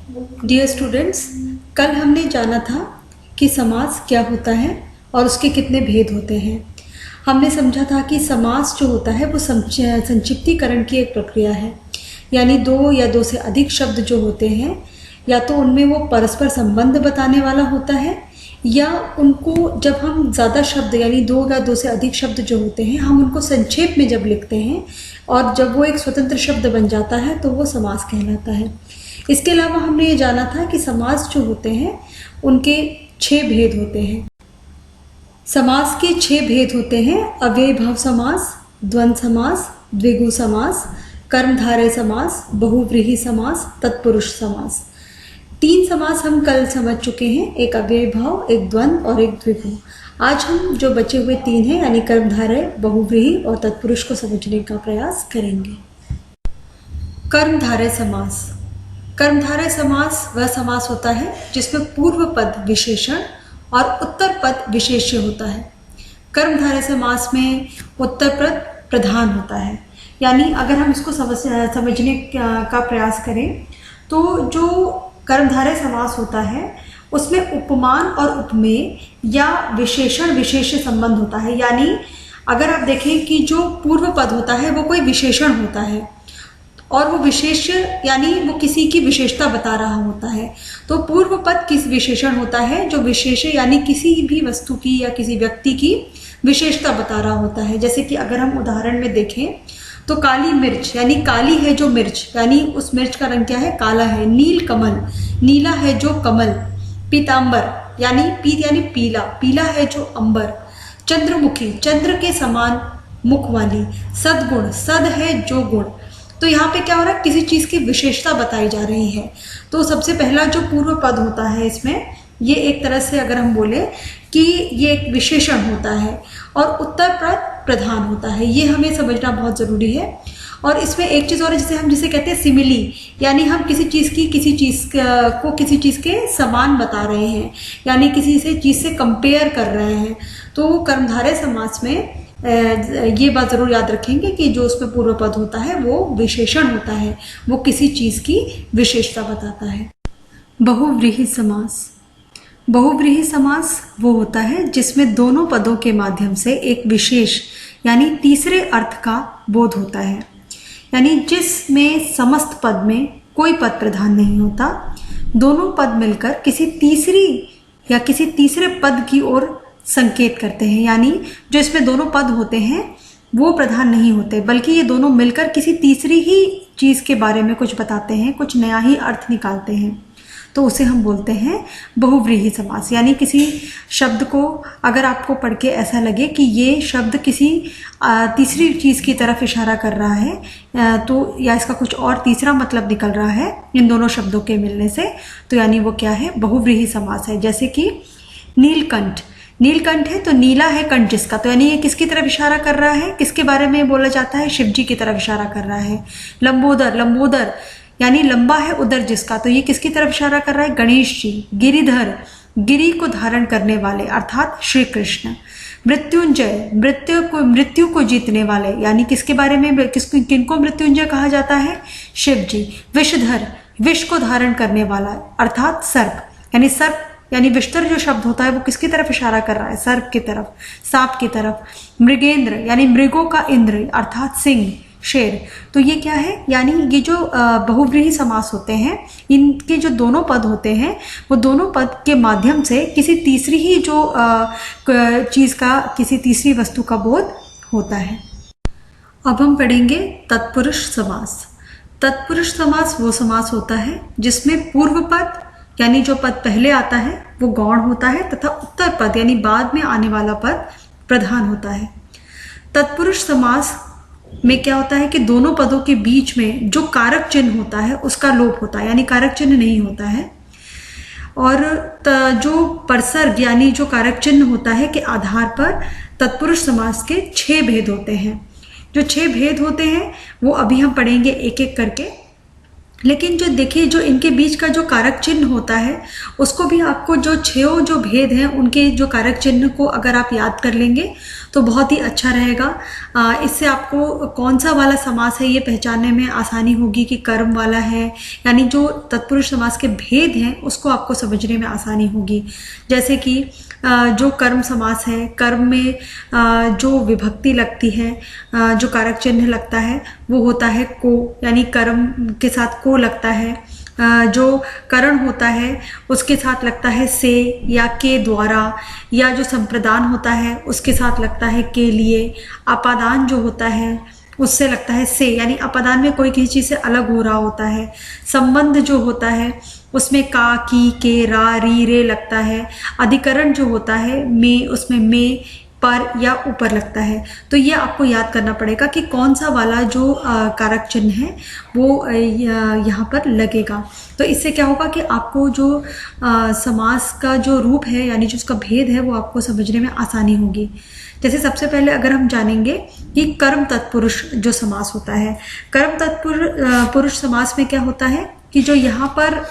Dear students, कल हमने जाना था कि समास क्या होता है और उसके कितने भेद होते हैं। हमने समझा था कि समास जो होता है वो संक्षिप्तीकरण की एक प्रक्रिया है, यानी दो या दो से अधिक शब्द जो होते हैं या तो उनमें वो परस्पर संबंध बताने वाला होता है, या उनको जब हम ज़्यादा शब्द यानी दो या दो से अधिक शब्द जो होते हैं हम उनको संक्षेप में जब लिखते हैं और जब वो एक स्वतंत्र शब्द बन जाता है तो वो समास कहलाता है। इसके अलावा हमने ये जाना था कि समास जो होते हैं उनके 6 भेद होते हैं। समास के 6 भेद होते हैं: अव्ययीभाव समास, द्वंद्व समास, द्विगु समास, कर्मधारय समास, बहुव्रीहि समास, तत्पुरुष समास। 3 समास हम कल समझ चुके हैं, एक अव्ययीभाव, एक द्वंद्व और एक द्विगु। आज हम जो बचे हुए 3 हैं यानी कर्मधारय, बहुव्रीहि और तत्पुरुष को समझने का प्रयास करेंगे। कर्मधारय समास। कर्मधारय समास वह समास होता है जिसमें पूर्व पद विशेषण और उत्तर पद विशेष्य होता है। कर्मधारय समास में उत्तर पद प्रधान होता है, यानी अगर हम इसको समझने का प्रयास करें तो जो कर्मधारय समास होता है उसमें उपमान और उपमेय या विशेषण विशेष्य संबंध होता है। यानी अगर आप देखें कि जो पूर्व पद होता है वो कोई विशेषण होता है और वो विशेष्य यानी वो किसी की विशेषता बता रहा होता है। तो पूर्व पद किस विशेषण होता है जो विशेष्य यानी किसी भी वस्तु की या किसी व्यक्ति की विशेषता बता रहा होता है। जैसे कि अगर हम उदाहरण में देखें तो काली मिर्च यानी काली है जो मिर्च यानी उस मिर्च का रंग क्या है, काला है। नील कमल, नीला है जो कमल। पीतांबर यानी पीत यानी पीला, पीला है जो अंबर। चंद्रमुखी, चंद्र के समान मुख वाली। सद्गुण, सद है जो गुण। तो यहाँ पे क्या हो रहा है, किसी चीज की विशेषता बताई जा रही है। तो सबसे पहला जो पूर्व पद होता है इसमें, ये एक तरह से अगर हम बोले कि ये एक विशेषण होता है और उत्तर पद प्रधान होता है। ये हमें समझना बहुत जरूरी है। और इसमें एक चीज और है जिसे कहते हैं सिमिली, यानी हम किसी चीज को किसी चीज के समान बता रहे हैं, यानी किसी से चीज से कंपेयर कर रहे हैं। तो कर्मधारय समास में ये बात जरूर याद रखेंगे कि जो उसमें पूर्व पद होता है वो विशेषण होता है, वो किसी चीज की विशेषता बताता है। बहुव्रीहि समास। बहुव्रीहि समास वो होता है जिसमें दोनों पदों के माध्यम से एक विशेष यानी तीसरे अर्थ का बोध होता है, यानी जिसमें समस्त पद में कोई पद प्रधान नहीं होता, दोनों पद मिलकर किसी तीसरी या किसी तीसरे पद की ओर संकेत करते हैं। यानी जो इसमें दोनों पद होते हैं वो प्रधान नहीं होते, बल्कि ये दोनों मिलकर किसी तीसरी ही चीज के बारे में कुछ बताते हैं, कुछ नया ही अर्थ निकालते हैं। तो उसे हम बोलते हैं बहुव्रीहि समास। यानी किसी शब्द को अगर आपको पढ़ के ऐसा लगे कि ये शब्द किसी तीसरी चीज की तरफ इशारा कर रहा है तो या इसका कुछ और तीसरा मतलब निकल रहा है इन दोनों शब्दों के मिलने से, तो यानी वो क्या है, बहुव्रीहि समास है। जैसे कि नीलकंठ, नीलकंठ है तो नीला है कंठ जिसका, तो यानी ये किसकी तरफ इशारा कर रहा है, किसके बारे में बोला जाता है, शिव जी की तरफ इशारा कर रहा है। लंबोदर, लंबोदर यानी लंबा है उदर जिसका, तो ये किसकी तरफ इशारा कर रहा है, गणेश जी। गिरिधर, गिरी को धारण करने वाले अर्थात श्री कृष्ण। मृत्युंजय, मृत्यु को जीतने वाले, यानी किसके बारे में, किनको मृत्युंजय कहा जाता है, शिव जी। विषधर, विष को धारण करने वाला अर्थात सर्प, यानी सर्प यानी विष्टर जो शब्द होता है वो किसकी तरफ इशारा कर रहा है, सर्प की तरफ, सांप की तरफ। मृगेंद्र यानी मृगों का इंद्र अर्थात सिंह, शेर। तो ये क्या है, यानी ये जो बहुव्रीहि समास होते हैं इनके जो दोनों पद होते हैं वो दोनों पद के माध्यम से किसी तीसरी ही जो चीज का, किसी तीसरी वस्तु का बोध होता है। अब हम पढ़ेंगे तत्पुरुष समास। तत्पुरुष समास वो समास होता है जिसमें पूर्व पद यानी जो पद पहले आता है वो गौण होता है तथा उत्तर पद यानी बाद में आने वाला पद प्रधान होता है। तत्पुरुष समास में क्या होता है कि दोनों पदों के बीच में जो कारक चिन्ह होता है उसका लोप होता है, यानी कारक चिन्ह नहीं होता है। और जो परसर्ग यानी जो कारक चिन्ह होता है के आधार पर तत्पुरुष समास के 6 भेद होते हैं। जो 6 भेद होते हैं वो अभी हम पढ़ेंगे एक एक करके। लेकिन जो देखिए जो इनके बीच का जो कारक चिन्ह होता है उसको भी आपको जो छह जो भेद हैं उनके जो कारक चिन्ह को अगर आप याद कर लेंगे तो बहुत ही अच्छा रहेगा। इससे आपको कौन सा वाला समास है ये पहचानने में आसानी होगी कि कर्म वाला है, यानी जो तत्पुरुष समास के भेद हैं उसको आपको समझने में आसानी होगी। जैसे कि जो कर्म समास है, कर्म में जो विभक्ति लगती है, जो कारक चिन्ह लगता है वो होता है को, यानी कर्म के साथ को लगता है। जो करण होता है उसके साथ लगता है से या के द्वारा, या जो संप्रदान होता है उसके साथ लगता है के लिए। अपादान जो होता है उससे लगता है से, यानी अपादान में कोई किसी चीज़ से अलग हो रहा होता है। संबंध जो होता है उसमें का, की, के, रा, री, रे लगता है। अधिकरण जो होता है में, उसमें में, पर या ऊपर लगता है। तो ये आपको याद करना पड़ेगा कि कौन सा वाला जो कारक चिन्ह है वो यहाँ पर लगेगा। तो इससे क्या होगा कि आपको जो समास का जो रूप है यानी जो उसका भेद है वो आपको समझने में आसानी होगी। जैसे सबसे पहले अगर हम जानेंगे कि कर्म तत्पुरुष जो समास होता है, कर्म तत्पुरुष समास में क्या होता है कि जो यहाँ पर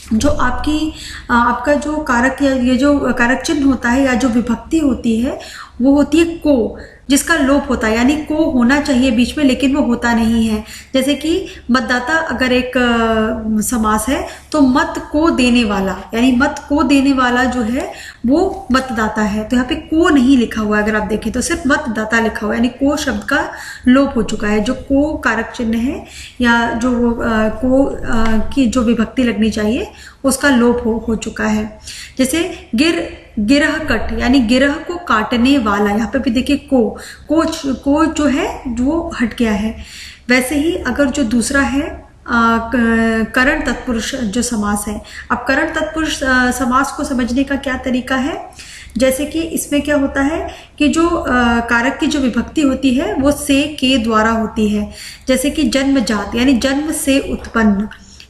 जो आपका जो कारक या ये जो कारक चिन्ह होता है या जो विभक्ति होती है वो होती है को, जिसका लोप होता है, यानी को होना चाहिए बीच में लेकिन वो होता नहीं है। जैसे कि मतदाता अगर एक समास है तो मत को देने वाला, यानी मत को देने वाला जो है वो मतदाता है। तो यहाँ पे को नहीं लिखा हुआ है, अगर आप देखें तो सिर्फ मतदाता लिखा हुआ है, यानी को शब्द का लोप हो चुका है। जो को कारक चिन्ह है या जो को की जो विभक्ति लगनी चाहिए उसका लोप हो चुका है। जैसे गिरह कट, यानी गिरह को काटने वाला, यहाँ पे भी देखिए को जो है वो हट गया है। वैसे ही अगर जो दूसरा है करण तत्पुरुष जो समास है, अब करण तत्पुरुष समास को समझने का क्या तरीका है, जैसे कि इसमें क्या होता है कि जो कारक की जो विभक्ति होती है वो से के द्वारा होती है। जैसे कि जन्मजात यानी जन्म से उत्पन्न,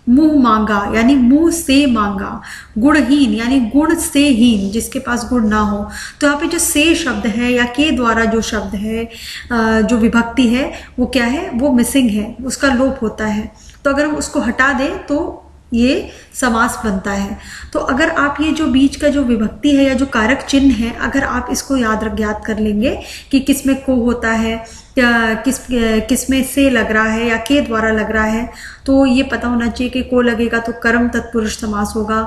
मुंह मांगा यानी मुंह से मांगा, गुणहीन यानी गुण से हीन, जिसके पास गुण ना हो। तो यहाँ पे जो से शब्द है या के द्वारा जो शब्द है जो विभक्ति है वो क्या है, वो मिसिंग है, उसका लोप होता है। तो अगर हम उसको हटा दें तो ये समास बनता है। तो अगर आप ये जो बीच का जो विभक्ति है या जो कारक चिन्ह है अगर आप इसको याद कर लेंगे कि किस में को होता है, किस में से लग रहा है या के द्वारा लग रहा है, तो ये पता होना चाहिए कि को लगेगा तो कर्म तत्पुरुष समास होगा।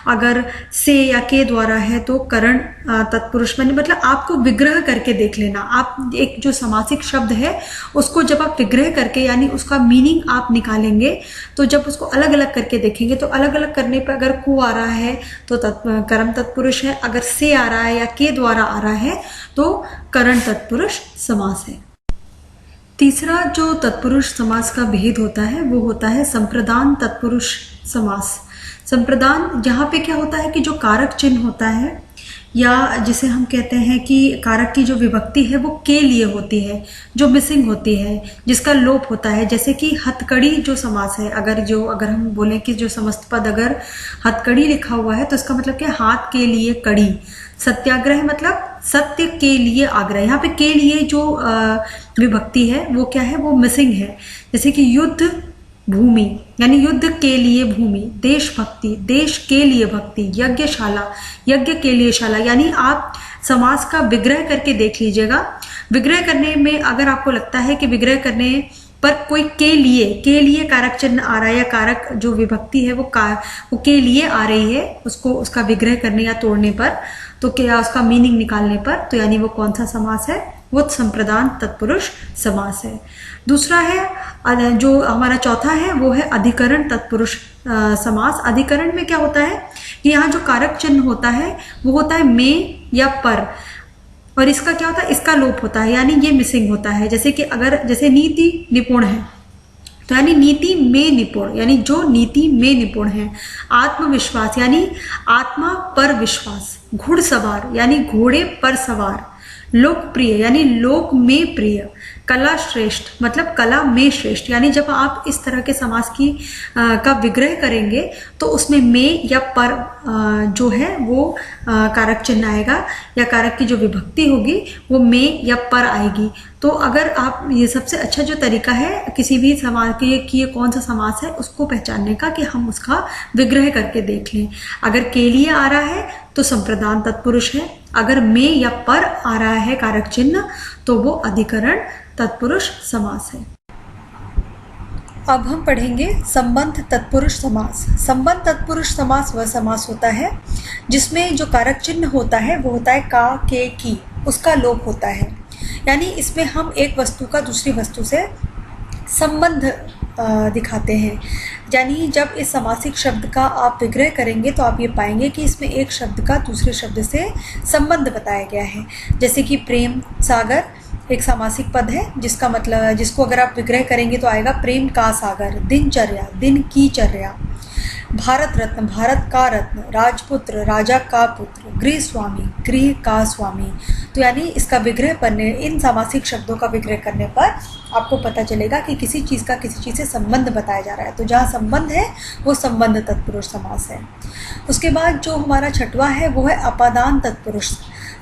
अगर से या के द्वारा है तो करण तत्पुरुष, मतलब आपको विग्रह करके देख लेना। आप एक जो समासिक शब्द है उसको जब आप विग्रह करके यानी उसका मीनिंग आप निकालेंगे तो जब उसको अलग अलग करके देखेंगे तो अलग अलग करने पर अगर को आ रहा है तो कर्म तत्पुरुष है, अगर से आ रहा है या के द्वारा आ रहा है तो करण तत्पुरुष समास है। तीसरा जो तत्पुरुष समास का भेद होता है वो होता है संप्रदान तत्पुरुष समास। संप्रदान यहाँ पे क्या होता है कि जो कारक चिन्ह होता है या जिसे हम कहते हैं कि कारक की जो विभक्ति है वो के लिए होती है, जो मिसिंग होती है, जिसका लोप होता है। जैसे कि हथकड़ी जो समास है, अगर हम बोलें कि जो समस्त पद अगर हथकड़ी लिखा हुआ है तो इसका मतलब क्या, हाथ के लिए कड़ी। सत्याग्रह मतलब सत्य के लिए आग्रह, यहाँ पे के लिए जो विभक्ति है वो क्या है, वो मिसिंग है। जैसे कि युद्ध भूमि यानी युद्ध के लिए भूमि, देशभक्ति देश के लिए भक्ति, यज्ञशाला यज्ञ के लिए शाला। यानी आप समास का विग्रह करके देख लीजिएगा। विग्रह करने में अगर आपको लगता है कि विग्रह करने पर कोई के लिए कारक चिन्ह आ रहा है या कारक जो विभक्ति है वो के लिए आ रही है, उसका विग्रह करने या तोड़ने पर, तो क्या उसका मीनिंग निकालने पर, तो यानी वो कौन सा समास है, वो संप्रदान तत्पुरुष समास है। दूसरा है जो हमारा चौथा है वो है अधिकरण तत्पुरुष समास। अधिकरण में क्या होता है कि यहाँ जो कारक चिन्ह होता है वो होता है में या पर, और इसका क्या होता है, इसका लोप होता है, यानी ये मिसिंग होता है। जैसे कि जैसे नीति निपुण है तो यानी नीति में निपुण, यानी जो नीति में निपुण है। आत्मविश्वास यानी आत्मा पर विश्वास। घुड़सवार यानी घोड़े पर सवार। लोकप्रिय यानी लोक में प्रिय। कला श्रेष्ठ मतलब कला में श्रेष्ठ। यानी जब आप इस तरह के समास का विग्रह करेंगे तो उसमें में या पर जो है वो कारक चिन्ह आएगा या कारक की जो विभक्ति होगी वो में या पर आएगी। तो अगर आप ये सबसे अच्छा जो तरीका है किसी भी समास के कि ये कौन सा समास है उसको पहचानने का कि हम उसका विग्रह करके देख लें। अगर के लिए आ रहा है तो संप्रदान तत्पुरुष है, अगर में या पर आ रहा है कारक चिन्ह तो वो अधिकरण तत्पुरुष समास है। अब हम पढ़ेंगे संबंध तत्पुरुष समास। संबंध तत्पुरुष समास वह समास होता है जिसमें जो कारक चिन्ह होता है वो होता है का, के, की, उसका लोप होता है। यानी इसमें हम एक वस्तु का दूसरी वस्तु से संबंध दिखाते हैं। यानी जब इस समासिक शब्द का आप विग्रह करेंगे तो आप ये पाएंगे कि इसमें एक शब्द का दूसरे शब्द से संबंध बताया गया है। जैसे कि प्रेम सागर एक सामासिक पद है जिसका मतलब जिसको अगर आप विग्रह करेंगे तो आएगा प्रेम का सागर, दिनचर्या, दिन की चर्या, भारत रत्न, भारत का रत्न, राजपुत्र, राजा का पुत्र, गृह स्वामी, गृह का स्वामी। तो यानी इसका विग्रह करने, इन सामासिक शब्दों का विग्रह करने पर आपको पता चलेगा कि किसी चीज़ का किसी चीज़ से संबंध बताया जा रहा है। तो जहाँ संबंध है वो संबंध तत्पुरुष समास है। उसके बाद जो हमारा छठवां है वो है अपादान तत्पुरुष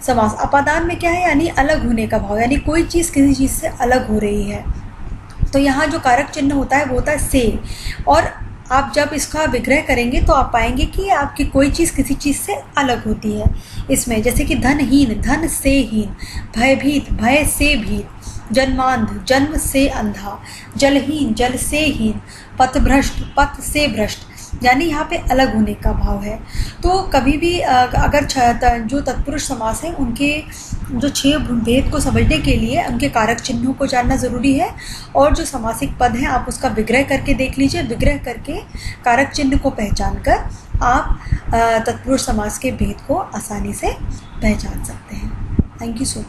समास। अपादान में क्या है, यानी अलग होने का भाव, यानी कोई चीज़ किसी चीज़ से अलग हो रही है। तो यहाँ जो कारक चिन्ह होता है वो होता है से, और आप जब इसका विग्रह करेंगे तो आप पाएंगे कि आपकी कोई चीज़ किसी चीज़ से अलग होती है इसमें। जैसे कि धनहीन, धन से हीन, भयभीत, भय से भीत, जन्मांध, जन्म से अंधा, जलहीन, जल से हीन, पथभ्रष्ट, पथ से भ्रष्ट, यानी यहाँ पे अलग होने का भाव है। तो कभी भी अगर जो तत्पुरुष समास है उनके जो 6 भेद को समझने के लिए उनके कारक चिन्हों को जानना ज़रूरी है, और जो समासिक पद हैं आप उसका विग्रह करके देख लीजिए। विग्रह करके कारक चिन्ह को पहचान कर आप तत्पुरुष समास के भेद को आसानी से पहचान सकते हैं। Thank you so much.